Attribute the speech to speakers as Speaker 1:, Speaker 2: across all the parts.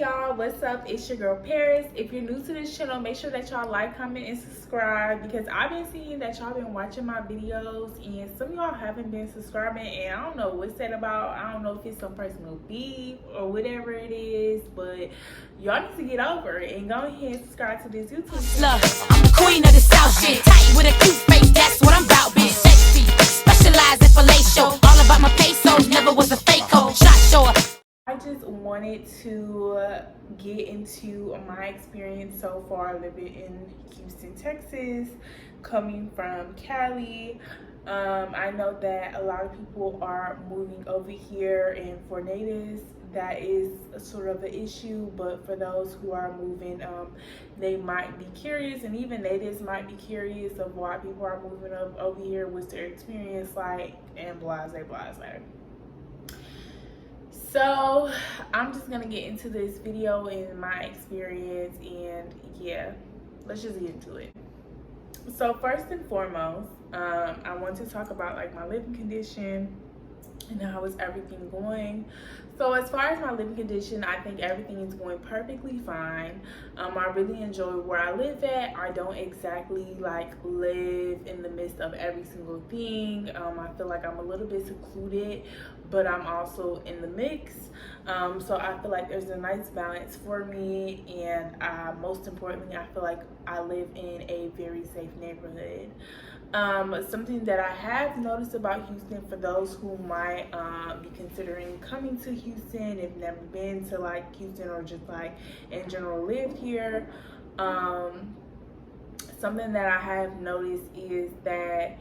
Speaker 1: y'all, what's up? It's your girl Paris. If you're new to this channel, make sure that y'all like, comment, and subscribe, because I've been seeing that y'all been watching my videos and some of y'all haven't been subscribing, and I don't know what's that about. I don't know if it's some personal beef or whatever it is, but y'all need to get over it and go ahead and subscribe to this YouTube channel.
Speaker 2: I'm the queen of the South shit. Tight with a cute face, that's what I'm about, bitch. Sexy, specialize in fellatio. All about my pesos, never was a fake hoe. Shot shower.
Speaker 1: I just wanted to get into my experience so far living in Houston, Texas, coming from Cali. I know that a lot of people are moving over here, and for natives that is sort of an issue, but for those who are moving, they might be curious, and even natives might be curious of why people are moving over here, what's their experience like, and blase. So I'm just gonna get into this video and my experience, and yeah, let's just get into it. So first and foremost, I want to talk about like my living condition and how is everything going. So as far as my living condition, I think everything is going perfectly fine. I really enjoy where I live at. I don't exactly like live in the midst of every single thing. I feel like I'm a little bit secluded, but I'm also in the mix. So I feel like there's a nice balance for me, and most importantly, I feel like I live in a very safe neighborhood. Something that I have noticed about Houston, for those who might be considering coming to Houston, if never been to like Houston or just like in general lived here, something that I have noticed is that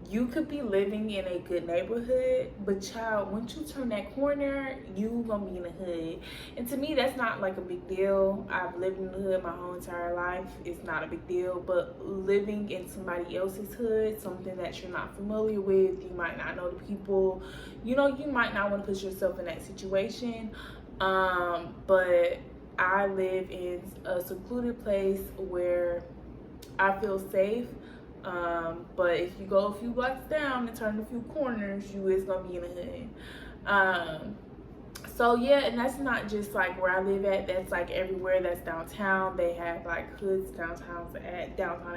Speaker 1: you could be living in a good neighborhood, but child, once you turn that corner, you gonna be in the hood. And to me, that's not like a big deal. I've lived in the hood my whole entire life. It's not a big deal. But living in somebody else's hood, something that you're not familiar with, you might not know the people, you know, you might not want to put yourself in that situation. But I live in a secluded place where I feel safe. But if you go a few blocks down and turn a few corners, you is gonna be in the hood. So yeah, and that's not just like where I live at, that's like everywhere that's downtown. They have like hoods downtown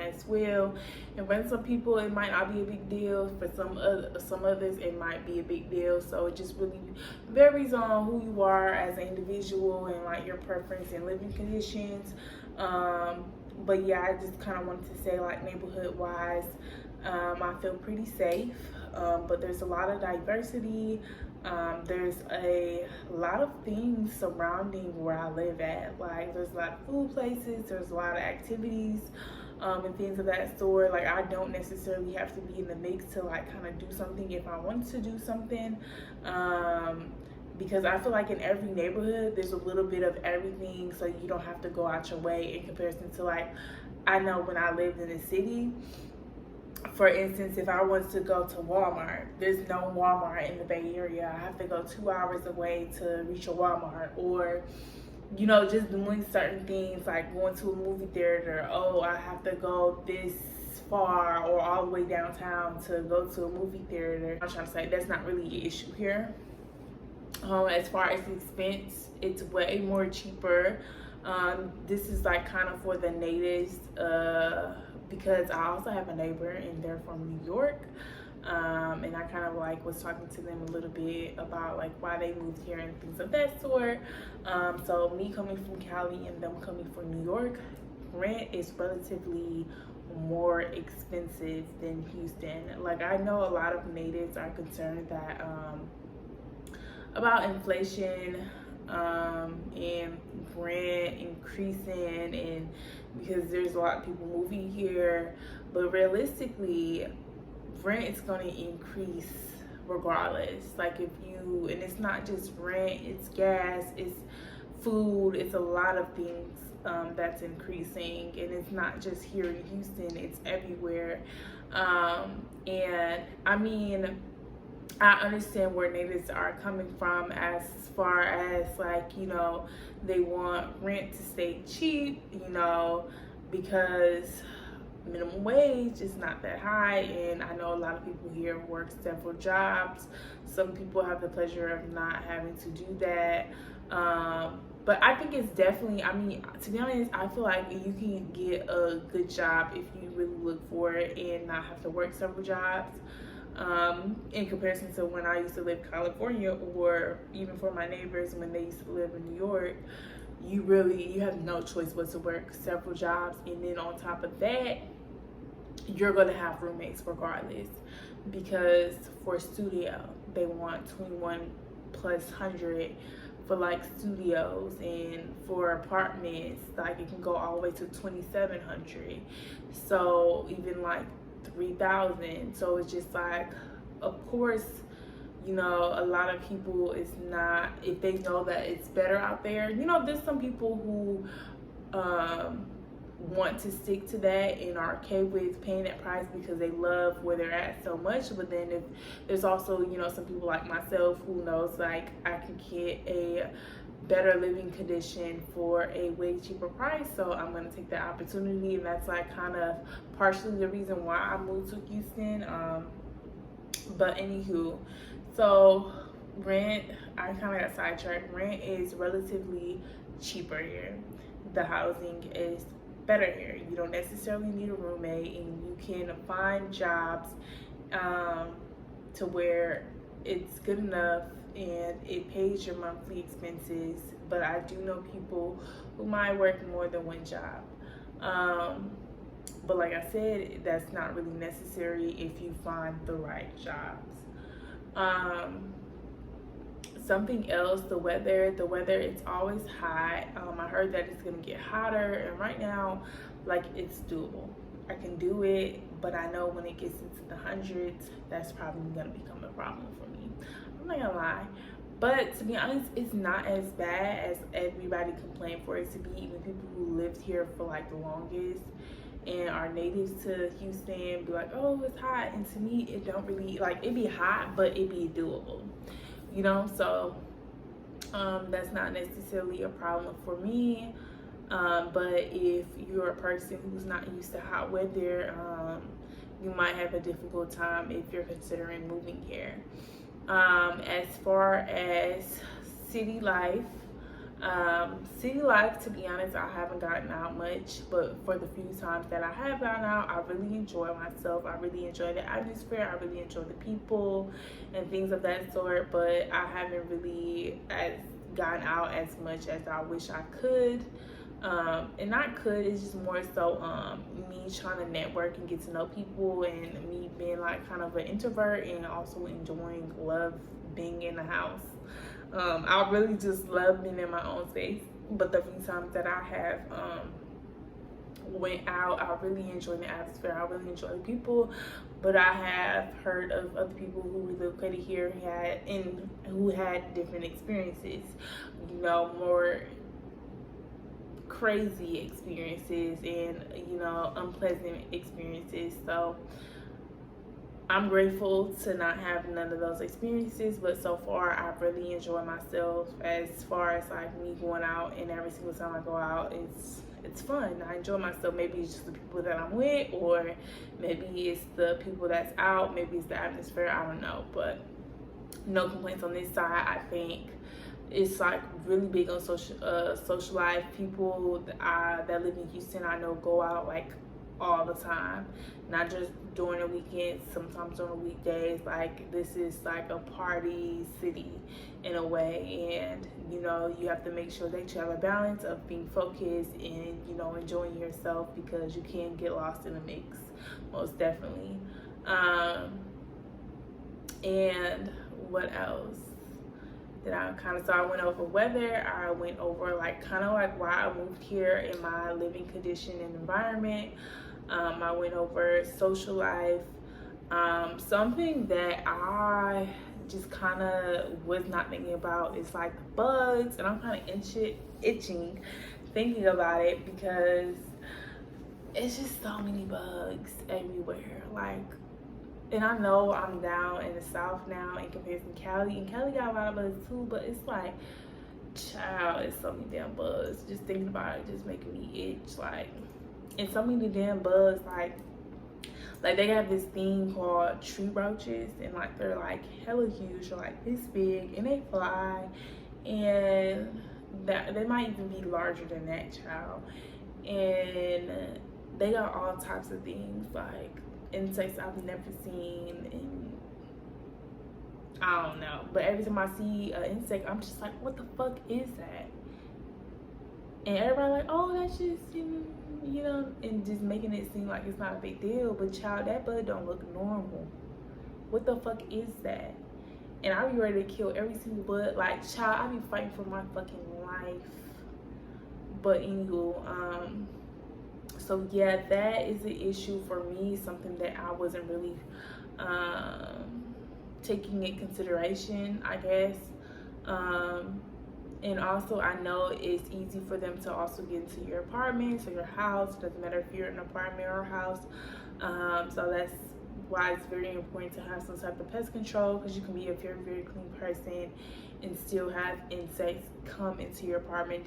Speaker 1: as well, and for some people it might not be a big deal. For some others it might be a big deal. So it just really varies on who you are as an individual and like your preference and living conditions. But yeah, I just kind of wanted to say, like, neighborhood wise, I feel pretty safe, but there's a lot of diversity. There's a lot of things surrounding where I live at. Like, there's a lot of food places, there's a lot of activities, and things of that sort. Like, I don't necessarily have to be in the mix to like kind of do something if I want to do something. Because I feel like in every neighborhood there's a little bit of everything, so you don't have to go out your way in comparison to, like, I know when I lived in the city, for instance, if I was to go to Walmart, there's no Walmart in the Bay Area. I have to go 2 hours away to reach a Walmart. Or, you know, just doing certain things like going to a movie theater. Oh, I have to go this far or all the way downtown to go to a movie theater. I'm trying to say that's not really an issue here. As far as the expense, it's way more cheaper. This is like kind of for the natives, because I also have a neighbor and they're from New York, and I kind of like was talking to them a little bit about like why they moved here and things of that sort. So me coming from Cali and them coming from New York, rent is relatively more expensive than Houston. Like, I know a lot of natives are concerned that about inflation, and rent increasing, and because there's a lot of people moving here, but realistically rent is going to increase regardless. Like, if you, and it's not just rent, it's gas, it's food, it's a lot of things that's increasing, and it's not just here in Houston, it's everywhere. And I mean, I understand where natives are coming from as far as like, you know, they want rent to stay cheap, you know, because minimum wage is not that high, and I know a lot of people here work several jobs. Some people have the pleasure of not having to do that, But I think it's definitely, I mean, to be honest, I feel like you can get a good job if you really look for it and not have to work several jobs. In comparison to when I used to live in California, or even for my neighbors when they used to live in New York, you have no choice but to work several jobs. And then on top of that, you're going to have roommates regardless, because for studio they want 21 plus 100 for like studios, and for apartments like it can go all the way to 2,700, so even like 3,000. So it's just like, of course, you know, a lot of people is not, if they know that it's better out there, you know, there's some people who want to stick to that and are okay with paying that price because they love where they're at so much. But then if there's also, you know, some people like myself who knows like I can get a better living condition for a way cheaper price, so I'm going to take that opportunity. And that's like kind of partially the reason why I moved to Houston. But anywho, so rent, I kind of got sidetracked. Rent is relatively cheaper here. The housing is better here. You don't necessarily need a roommate, and you can find jobs to where it's good enough and it pays your monthly expenses. But I do know people who might work more than one job. But like I said, that's not really necessary if you find the right jobs. Something else, the weather, it's always hot. I heard that it's gonna get hotter, and right now, like, it's doable. I can do it, but I know when it gets into the hundreds, that's probably gonna become a problem for me. I'm not gonna lie. But to be honest, it's not as bad as everybody complained for it to be. Even people who lived here for like the longest and are natives to Houston be like, oh, it's hot. And to me, it don't really, like, it be hot, but it be doable, you know? So that's not necessarily a problem for me. But if you're a person who's not used to hot weather, you might have a difficult time if you're considering moving here. As far as city life, to be honest, I haven't gotten out much, but for the few times that I have gotten out, I really enjoy myself. I really enjoy the atmosphere. I really enjoy the people and things of that sort, but I haven't really gotten out as much as I wish I could. And not could, it's just more so me trying to network and get to know people, and me being like kind of an introvert and also love being in the house. I really just love being in my own space, but the few times that I have went out, I really enjoy the atmosphere. I really enjoy the people. But I have heard of other people who relocated here who had different experiences, you know, more crazy experiences and, you know, unpleasant experiences. So I'm grateful to not have none of those experiences, but so far I've really enjoyed myself. As far as like me going out, and every single time I go out, it's fun. I enjoy myself. Maybe it's just the people that I'm with, or maybe it's the people that's out, maybe it's the atmosphere, I don't know. But no complaints on this side. I think it's like really big on social life. People that live in Houston, I know, go out like all the time, not just during the weekends, sometimes during the weekdays. Like, this is like a party city in a way, and you know, you have to make sure that you have a balance of being focused and, you know, enjoying yourself, because you can get lost in the mix, most definitely. And what else? So I went over weather, I went over like kind of like why I moved here in my living condition and environment. I went over social life. Something that I just kind of was not thinking about is like bugs, and I'm kind of itching thinking about it, because it's just so many bugs everywhere. Like, and I know I'm down in the South now in comparison to Cali, and Cali got a lot of bugs too, but it's like, child, it's so many damn bugs. Just thinking about it just making me itch. Like, and so many damn bugs, like they have this thing called tree roaches, and like they're like hella huge, or like this big, and they fly, and that they might even be larger than that, child. And they got all types of things, like insects I've never seen, and I don't know. But every time I see an insect, I'm just like, what the fuck is that? And everybody like, oh, that's just, you know, and just making it seem like it's not a big deal. But child, that bug don't look normal. What the fuck is that? And I be ready to kill every single bug. Like, child, I be fighting for my fucking life. But anywho, so yeah, that is an issue for me. Something that I wasn't really taking in consideration, I guess. And also, I know it's easy for them to also get into your apartment or your house. It doesn't matter if you're in an apartment or a house. So that's why it's very important to have some type of pest control, because you can be a very, very clean person and still have insects come into your apartment.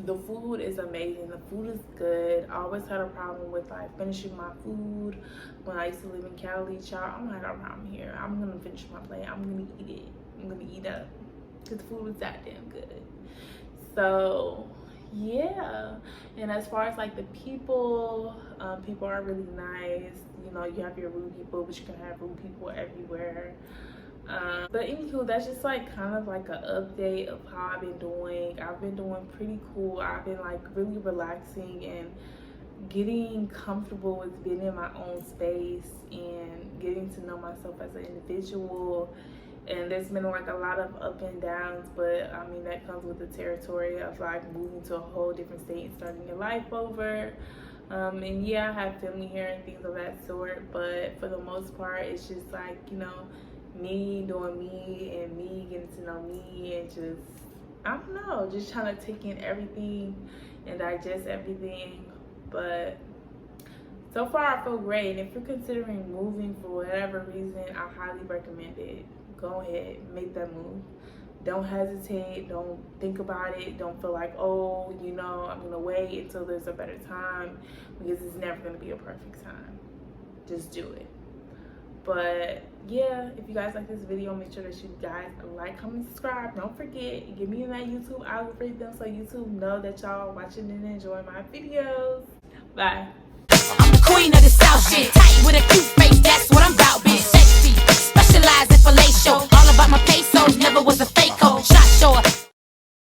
Speaker 1: The food is amazing. The food is good. I always had a problem with like finishing my food when I used to live in Cali, child. I don't have a problem here. I'm gonna finish my plate. I'm gonna eat it. I'm gonna eat up, because the food was that damn good. So yeah. And as far as like the people, people are really nice. You know, you have your rude people, but you can have rude people everywhere. But anywho, that's just like kind of like an update of how I've been doing. I've been doing pretty cool. I've been like really relaxing and getting comfortable with being in my own space and getting to know myself as an individual. And there's been like a lot of up and downs, but I mean, that comes with the territory of like moving to a whole different state and starting your life over. And yeah, I have family here and things of that sort, but for the most part, it's just like, you know, me doing me and me getting to know me, and just, I don't know, just trying to take in everything and digest everything. But so far I feel great. And if you're considering moving for whatever reason, I highly recommend it. Go ahead, make that move. Don't hesitate. Don't think about it. Don't feel like, oh, you know, I'm gonna wait until there's a better time, because it's never gonna be a perfect time. Just do it. But yeah, if you guys like this video, make sure that you guys like, comment, subscribe. Don't forget, give me in that YouTube algorithm so YouTube know that y'all watching and enjoying my videos. Bye.
Speaker 2: I'm the queen of the South shit. Tight with a cute face, that's what I'm about, bitch. Sexy, specialize in fellatio. All about my pesos, never was a fake hoe. Shot short.